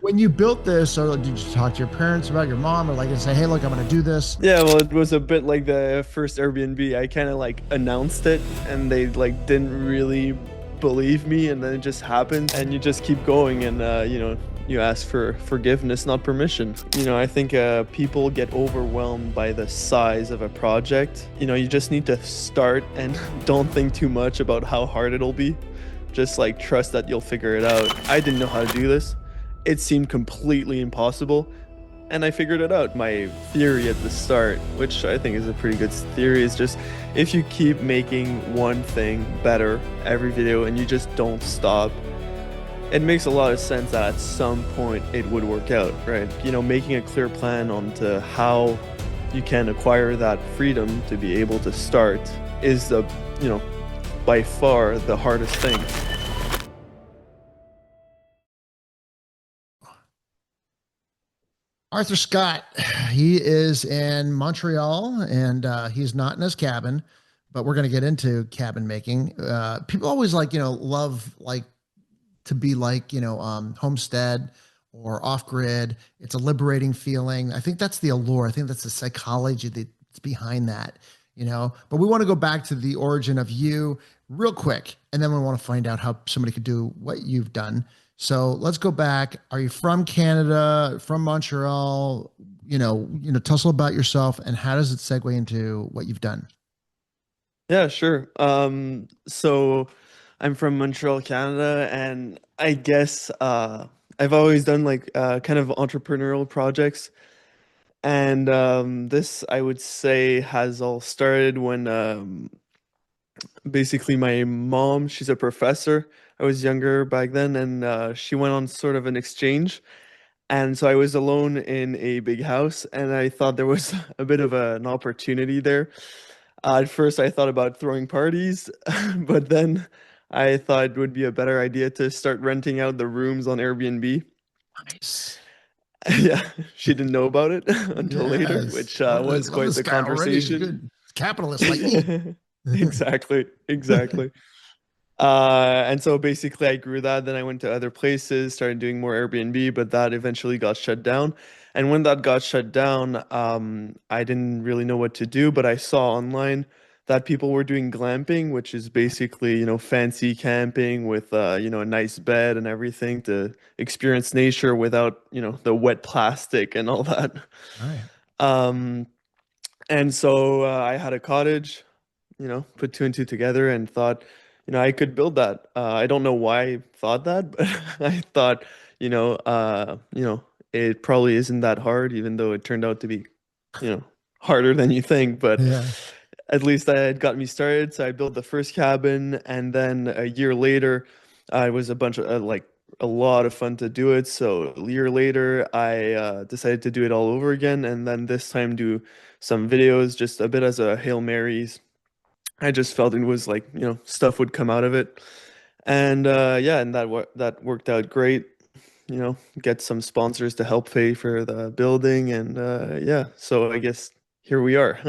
When you built this, or did you talk to your parents about your mom, or like and say, "Hey, look, I'm going to do this"? Yeah, well, it was a bit like the first Airbnb. I kind of like announced it and they like didn't really believe me, and then it just happened and you just keep going and you ask for forgiveness, not permission. I think people get overwhelmed by the size of a project. You just need to start and don't think too much about how hard it'll be. Just like trust that you'll figure it out. I didn't know how to do this. It seemed completely impossible and I figured it out. My theory at the start, which I think is a pretty good theory, is just if you keep making one thing better every video and you just don't stop, it makes a lot of sense that at some point it would work out, right? Making a clear plan on to how you can acquire that freedom to be able to start is you know, by far the hardest thing. Arthur Scott, he is in Montreal, and he's not in his cabin, but we're going to get into cabin making. People always love to be homestead or off grid. It's a liberating feeling. I think that's the allure. I think that's the psychology that's behind that. But we want to go back to the origin of you real quick, and then we want to find out how somebody could do what you've done. So let's go back. Are you from Canada, from Montreal? Tell us a little about yourself and how does it segue into what you've done? Yeah, sure. So I'm from Montreal, Canada, and I guess I've always done like kind of entrepreneurial projects. And this, I would say, has all started when basically my mom, she's a professor. I was younger back then, and she went on sort of an exchange. And so I was alone in a big house, and I thought there was a bit of an opportunity there. At first, I thought about throwing parties, but then I thought it would be a better idea to start renting out the rooms on Airbnb. Nice. Yeah, she didn't know about it until later, Yes. which was Love quite this the guy already. He's conversation. good. Capitalist like me. Exactly, exactly. And so basically I grew that, then I went to other places, started doing more Airbnb, but that eventually got shut down. And when that got shut down, I didn't really know what to do, but I saw online that people were doing glamping, which is basically, fancy camping with, a nice bed and everything to experience nature without, the wet plastic and all that. Right. Um, and so I had a cottage, put two and two together and thought, I could build that. I don't know why I thought that, but I thought, it probably isn't that hard, even though it turned out to be, you know, harder than you think. But Yeah. at least that had got me started. So I built the first cabin, and then a year later, it was a bunch of like a lot of fun to do it. So a year later, I decided to do it all over again, and then this time do some videos, just a bit as a Hail Marys. I just felt it was like, stuff would come out of it. And yeah, and that worked out great. Get some sponsors to help pay for the building and yeah, so I guess here we are.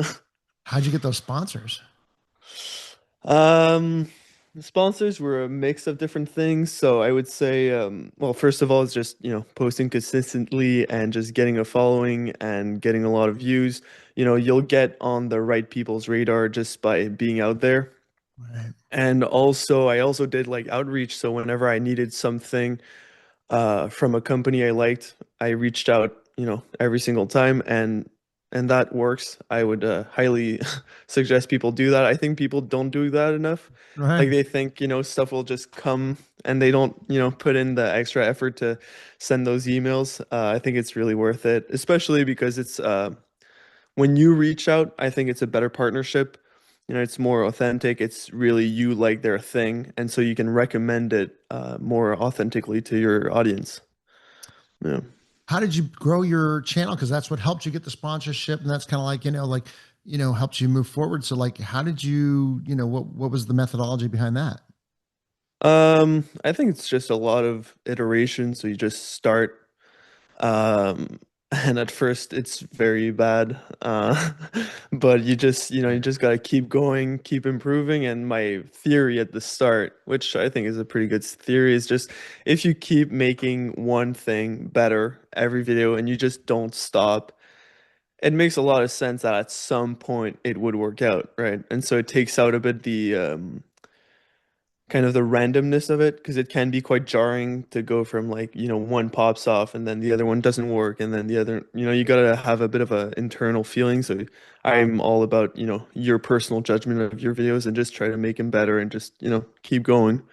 How'd you get those sponsors? Um, the sponsors were a mix of different things. So I would say, well, first of all, it's just, posting consistently and just getting a following and getting a lot of views. You'll get on the right people's radar just by being out there. Right. And also, I also did like outreach. So whenever I needed something from a company I liked, I reached out, every single time, and that works. I would highly suggest people do that. I think people don't do that enough. Like Right. they think, stuff will just come and they don't, put in the extra effort to send those emails. I think it's really worth it, especially because it's when you reach out, I think it's a better partnership. It's more authentic. It's really you like their thing, and so you can recommend it more authentically to your audience. Yeah. How did you grow your channel? Because that's what helped you get the sponsorship, and that's kind of helped you move forward. So like, how did what was the methodology behind that? I think it's just a lot of iteration. So you just start. and at first it's very bad. But you just gotta keep going, keep improving. And my theory at the start, which I think is a pretty good theory, is just if you keep making one thing better every video and you just don't stop, it makes a lot of sense that at some point it would work out, right? And so it takes out a bit the kind of the randomness of it, because it can be quite jarring to go from like, one pops off and then the other one doesn't work, and then the other, you gotta have a bit of a internal feeling. So I'm all about, your personal judgment of your videos and just try to make them better and just, keep going.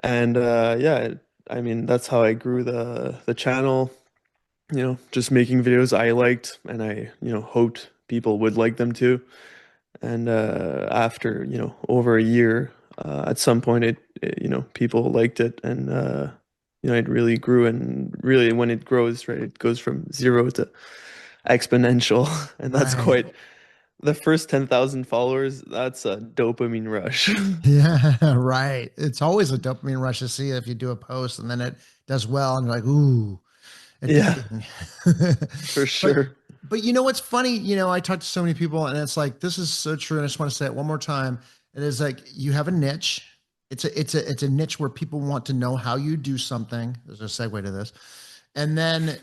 And yeah, I mean, that's how I grew the channel, just making videos I liked and I, hoped people would like them too. And after, over a year, at some point people liked it, and it really grew. And really, when it grows, right, it goes from zero to exponential. And that's Right. quite the first 10,000 followers, that's a dopamine rush. Yeah, right. It's always a dopamine rush to see if you do a post and then it does well and you're like, ooh, Yeah, addicting. for but sure. but you know what's funny? I talk to so many people and it's like this is so true. And I just want to say it one more time. It is like you have a niche. It's a niche where people want to know how you do something. There's a segue to this. And then,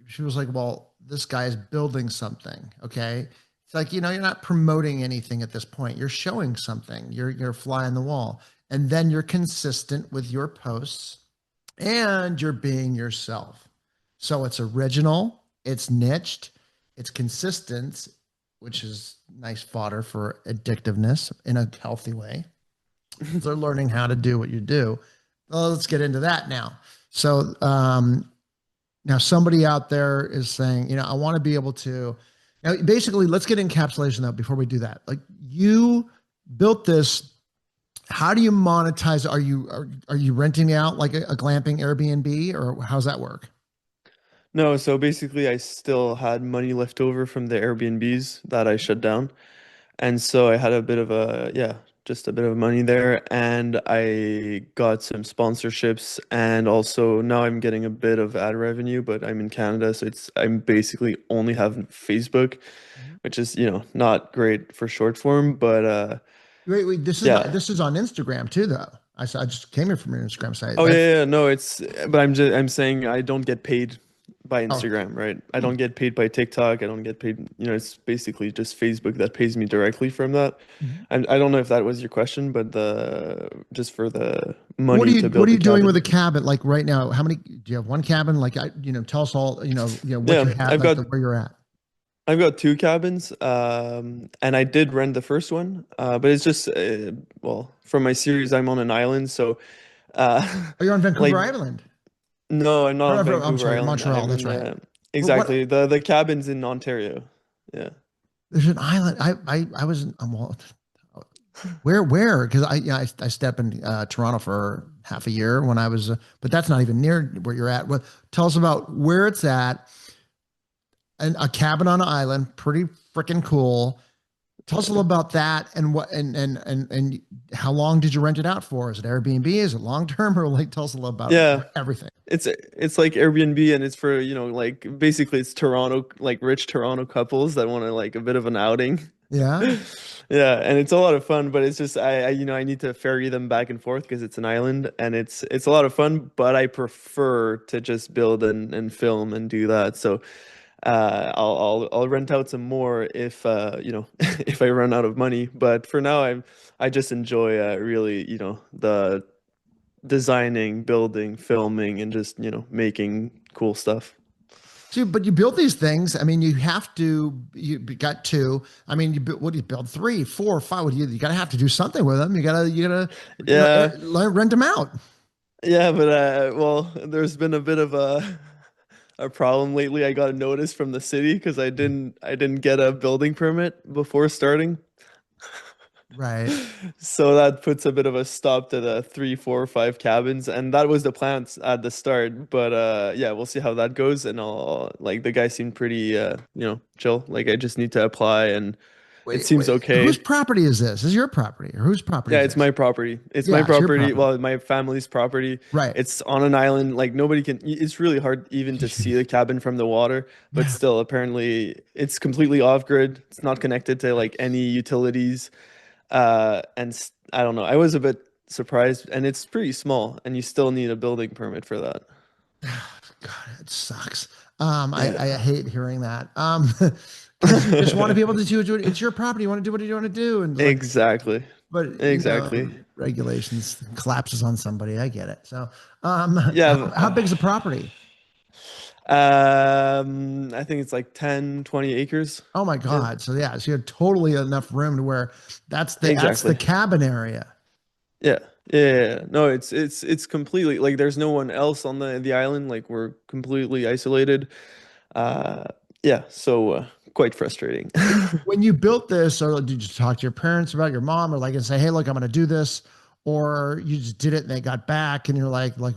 she was like, well, this guy is building something. Okay. It's like, you're not promoting anything at this point. You're showing something. You're a fly on the wall. And then you're consistent with your posts and you're being yourself. So it's original, it's niched, it's consistent, which is nice fodder for addictiveness in a healthy way. They're learning how to do what you do. Well, let's get into that now. So now somebody out there is saying, I want to be able to. Now, basically, let's get encapsulation though before we do that. Like you built this. How do you monetize? Are you renting out like a glamping Airbnb, or how's that work? No, so basically, I still had money left over from the Airbnbs that I shut down. And so I had a bit of yeah, just a bit of money there. And I got some sponsorships. And also now I'm getting a bit of ad revenue, but I'm in Canada. So I'm basically only having Facebook, Mhm. which is, not great for short form. But Wait. This is not. yeah. This is on Instagram too, though. I just came here from your Instagram site. Oh yeah, That's yeah, no, but I'm saying I don't get paid by oh. Instagram, right? I Hmm. don't get paid by TikTok. I don't get paid, it's basically just Facebook that pays me directly from that. Mhm. I don't know if that was your question, but the just for the What are money you to What build are the you doing with a cabin. cabin? Like right now, how many do you have? One cabin? Like tell us all. What you Yeah, have, like where you're at. I've got two cabins, and I did rent the first one, but it's just well, for my series, I'm on an island, so Oh, you're on like Vancouver Island. no, I'm not on I'm Vancouver sorry, Island. Montreal. I'm That's in right. What? exactly the cabin's in Ontario. Yeah. There's an island. I was. Well, where? Because I stepped in Toronto for half a year when I was, but that's not even near where you're at. What? Tell us about where it's at. And a cabin on an island, pretty freaking cool. Tell us a little about that and what and how long did you rent it out for? Is it Airbnb? Is it long term or like tell us a little about Yeah. everything? It's like Airbnb, and it's for, like basically it's Toronto, like rich Toronto couples that want to like a bit of an outing. Yeah. Yeah, and it's a lot of fun, but it's just I need to ferry them back and forth because it's an island, and it's a lot of fun, but I prefer to just build and film and do that. So I'll rent out some more if if I run out of money. But for now, I just enjoy really, the designing, building, filming, and just, making cool stuff. So, but you build these things. I mean, you have to. You got two. I mean, what do you build? Three, four, five. What do you gotta have to do something with them. You gotta Yeah, rent them out. yeah, but well, there's been a bit of a problem lately. I got a notice from the city because I didn't get a building permit before starting. Right. So that puts a bit of a stop to the three, four, five cabins, and that was the plans at the start. But yeah, we'll see how that goes. And I'll like the guy seemed pretty chill. Like I just need to apply, and it Wait, seems wait, whose okay. property is this? Is your property or whose property Yeah, is it's this? my property. It's my Yeah, it's your property. property. Well, my family's property. Right. It's on an island. Like nobody can. It's really hard even to see the cabin from the water. But Yeah. still, apparently, it's completely off grid. It's not connected to like any utilities. I don't know. I was a bit surprised, and it's pretty small, and you still need a building permit for that. God, it sucks. I Yeah. hate hearing that. Because you just want to be able to do it. It's your property. You want to do what you want to do. And like, Exactly. but Exactly. regulations collapses on somebody. I get it. So, Yeah. how big is the property? I think it's like 10, 20 acres. Oh my Yeah. God. So yeah, so you have totally enough room to where that's the Exactly. cabin area. Yeah. Yeah. No, it's completely like there's no one else on the island. Like we're completely isolated. Uh yeah, so quite frustrating. When you built this, or did you talk to your parents about your mom, or like and say, "Hey, look, I'm going to do this," or you just did it and they got back and you're like what? Like,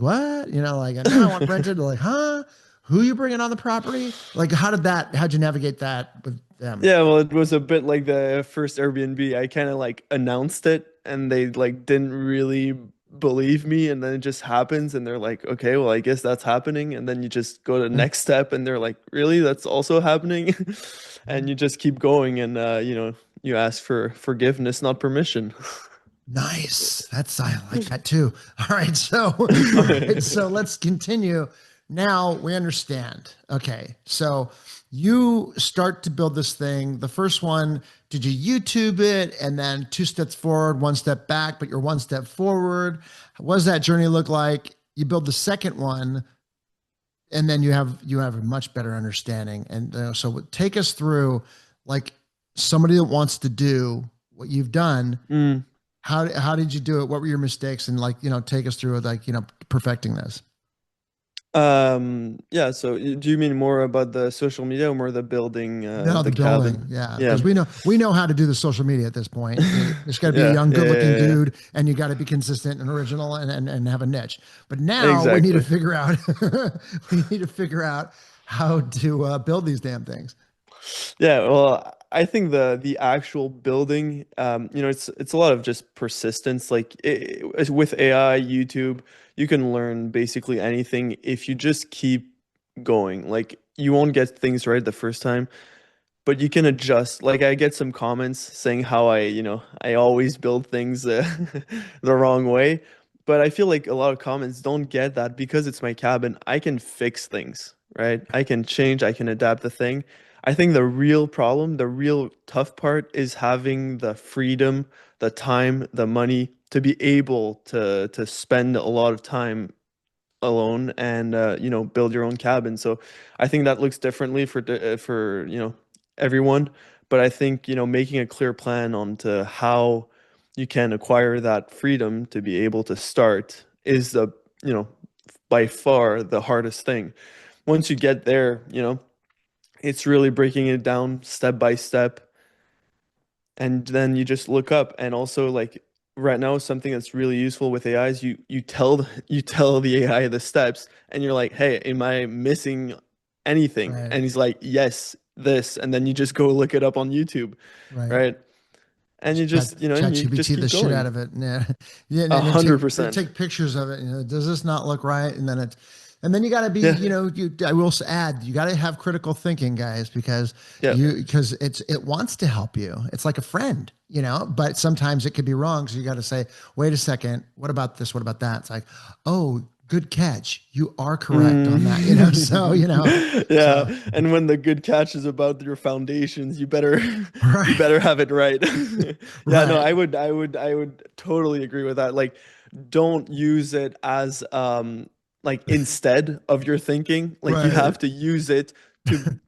and now I want rented. They're like, huh? Who you bringing on the property? Like, how'd you navigate that with them? Yeah, well, it was a bit like the first Airbnb. I kind of like announced it and they like didn't really believe me and then it just happens and they're like, "Okay, well, I guess that's happening." And then you just go to the Yeah. next step and they're like, "Really? That's also happening?" And you just keep going and you ask for forgiveness, not permission. Nice. I like that too. All right, so let's continue. Now we understand. Okay. So you start to build this thing. The first one, did you YouTube it and then two steps forward, one step back, but you're one step forward? What does that journey look like? You build the second one and then you have a much better understanding. And so take us through like somebody that wants to do what you've done. Mm. How did you do it? What were your mistakes? And like, take us through like, perfecting this. Yeah, so do you mean more about the social media or more the building No, the the building. cabin? Yeah. Yeah. Because we know how to do the social media at this point. There's got to be a Yeah, young, yeah, good looking yeah, yeah. dude and you got to be consistent and original and have a niche. But now we need to Exactly. figure out, we need to figure out how to build these damn things. Yeah, well, I think the actual building, it's a lot of just persistence. Like with AI, YouTube, you can learn basically anything if you just keep going. Like you won't get things right the first time, but you can adjust. Like I get some comments saying how I always build things the wrong way, but I feel like a lot of comments don't get that because it's my cabin. I can fix things, right? I can change, I can adapt the thing. I think the real problem, the real tough part is having the freedom, the time, the money to be able to spend a lot of time alone and build your own cabin. So I think that looks differently for everyone, but I think making a clear plan on to how you can acquire that freedom to be able to start is the you know by far the hardest thing. Once you get there, it's really breaking it down step by step and then you just look up and also like right now something that's really useful with AI is you tell the AI the steps and you're like, "Hey, am I missing anything?" Right. And he's like, "Yes, this." And then you just go look it up on YouTube, Right. right? And you Chat just, chat you just GPT keep the shit out going. of it. Yeah. Yeah. A And then hundred take percent. take pictures of it. Does this not look right? And then you got to be, Yeah. I will add, you got to have critical thinking, guys, because Yeah. it wants to help you. It's like a friend, but sometimes it could be wrong. So you got to say, wait a second, what about this? What about that? It's like, oh, good catch. You are correct on that, So, Yeah, so and when the good catch is about your foundations, you better you right, better have it right. Yeah, no, right, I would totally agree with that. Like don't use it as like instead of your thinking. Like you right, have to use it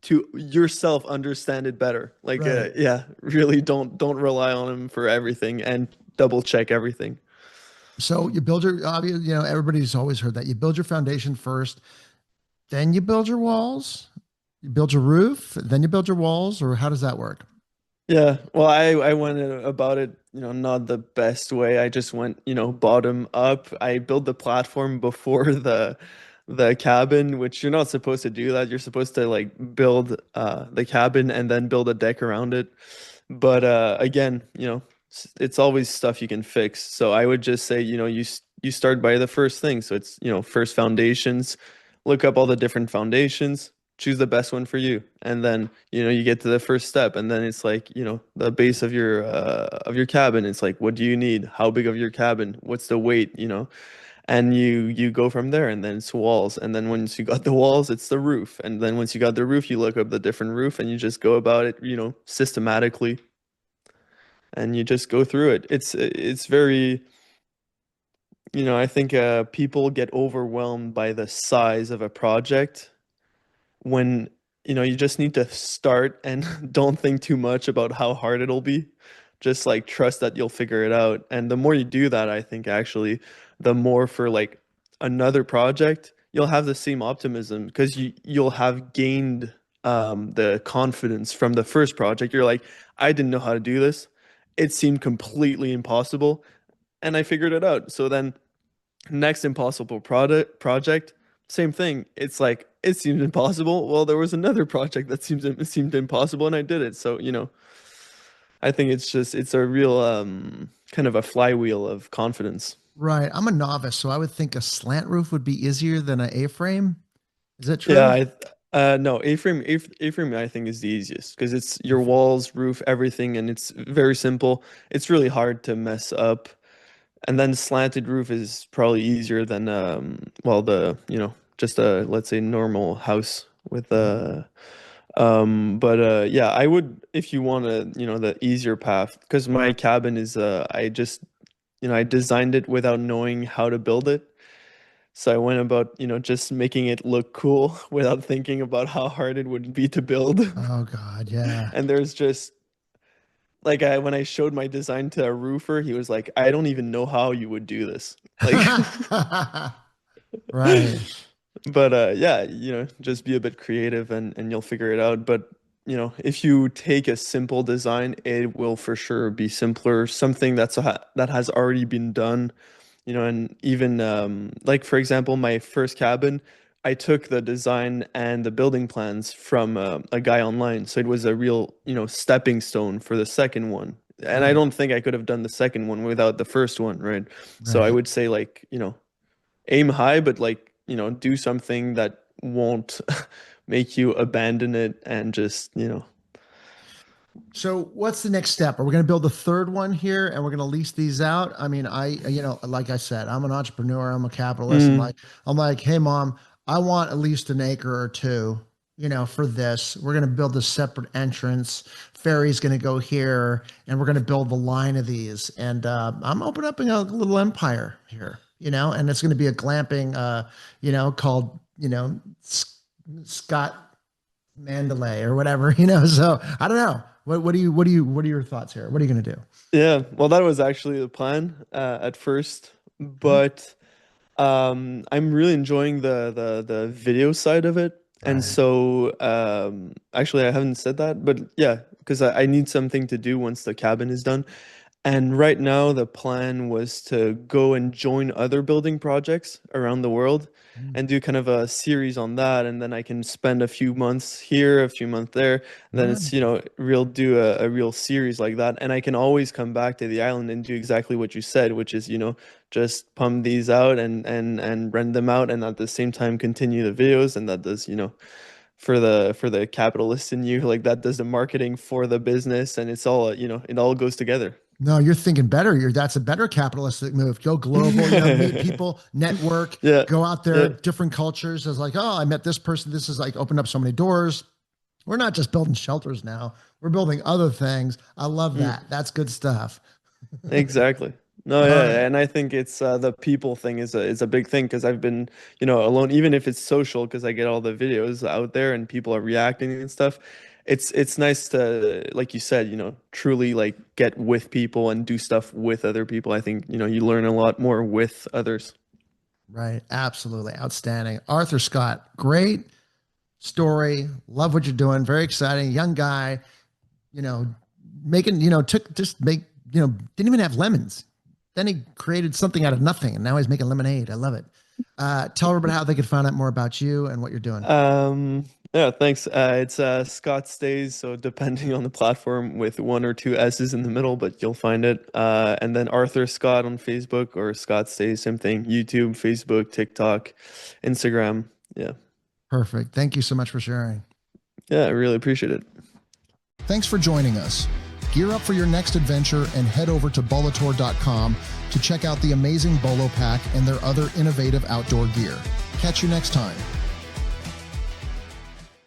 to yourself understand it better. Like right. yeah, really don't rely on them for everything and double check everything. So you build your, everybody's always heard that you build your foundation first, then you build your walls, you build your roof, then you build your walls, or how does that work? Yeah, well, I went about it, not the best way. I just went, bottom up. I built the platform before the cabin, which you're not supposed to do that. You're supposed to like build the cabin and then build a deck around it. But again, it's always stuff you can fix. So I would just say, you start by the first thing. So it's, first foundations, look up all the different foundations, choose the best one for you. And then, you get to the first step, and then it's like, the base of your cabin. It's like, what do you need? How big of your cabin? What's the weight, And you go from there, and then it's walls. And then once you got the walls, it's the roof. And then once you got the roof, you look up the different roof, and you just go about it, systematically, and you just go through it. It's very, I think people get overwhelmed by the size of a project when, you just need to start and don't think too much about how hard it'll be. Just like trust that you'll figure it out. And the more you do that, I think actually, the more for like another project, you'll have the same optimism because you'll have gained the confidence from the first project. You're like, I didn't know how to do this. It seemed completely impossible, and I figured it out. So then next impossible project, same thing. It's like it seemed impossible. Well, there was another project that seemed impossible, and I did it. So, I think it's a real kind of a flywheel of confidence. Right. I'm a novice, so I would think a slant roof would be easier than an A-frame. Is that Yeah, true? no, A-frame I think is the easiest because it's your walls, roof, everything, and it's very simple. It's really hard to mess up. And then slanted roof is probably easier than well, just a, let's say, normal house with but yeah, I would, if you want to, the easier path, because my cabin is I just, I designed it without knowing how to build it. So I went about, just making it look cool without thinking about how hard it would be to build. Oh God, yeah. And there's just like when I showed my design to a roofer, he was like, I don't even know how you would do this. Like, Right. but yeah, just be a bit creative, and you'll figure it out. But if you take a simple design, it will for sure be simpler. Something that has already been done, and even like for example, my first cabin, I took the design and the building plans from a guy online, so it was a real stepping stone for the second one. And I Right. don't think I could have done the second one without the first one, right? So I Right. would say like, aim high, but like, do something that won't make you abandon it and just, So what's the next step? Are we going to build a third one here and we're going to lease these out? I mean, like I said, I'm an entrepreneur, I'm a capitalist. mm, I'm like, hey mom, I want at least an acre or two, for this. We're going to build a separate entrance. Ferry's going to go here and we're going to build the line of these. And I'm opening up a little empire here, and it's going to be a glamping, called, Scott Mandalay or whatever, So I don't know. What are your thoughts here? What are you going to do? yeah, well, that was actually the plan at first, Mhm. but I'm really enjoying the video side of it. And Right. so actually I haven't said that, but yeah, because I need something to do once the cabin is done. And right now, the plan was to go and join other building projects around the world Mm. and do kind of a series on that. And then I can spend a few months here, a few months there. Then Right. it's, do a real series like that. And I can always come back to the island and do exactly what you said, which is, just pump these out and rent them out. And at the same time, continue the videos. And that does, for the capitalist in you, like that does the marketing for the business. And it's all, it all goes together. No, you're thinking better. That's a better capitalistic move. Go global, meet people, network, Yeah. go out there, Yeah. different cultures. As like, oh, I met this person. This is like opened up so many doors. We're not just building shelters now. We're building other things. I love Mm, that. That's good stuff. exactly. No, All yeah, right. and I think it's the people thing is a big thing because I've been, alone, even if it's social, because I get all the videos out there and people are reacting and stuff. It's nice to, like you said, truly like get with people and do stuff with other people. I think, you learn a lot more with others. Right. Absolutely. Outstanding. Arthur Scott, great story. Love what you're doing. Very exciting. Young guy, you know, making, took just make, didn't even have lemons. Then he created something out of nothing and now he's making lemonade. I love it. Tell everybody how they could find out more about you and what you're doing. Yeah, thanks. It's Scott Stays, so depending on the platform with one or two S's in the middle, but you'll find it. And then Arthur Scott on Facebook or Scott Stays, same thing. YouTube, Facebook, TikTok, Instagram. Yeah. Perfect. Thank you so much for sharing. Yeah, I really appreciate it. Thanks for joining us. Gear up for your next adventure and head over to bolotour.com to check out the amazing Bolo Pack and their other innovative outdoor gear. Catch you next time.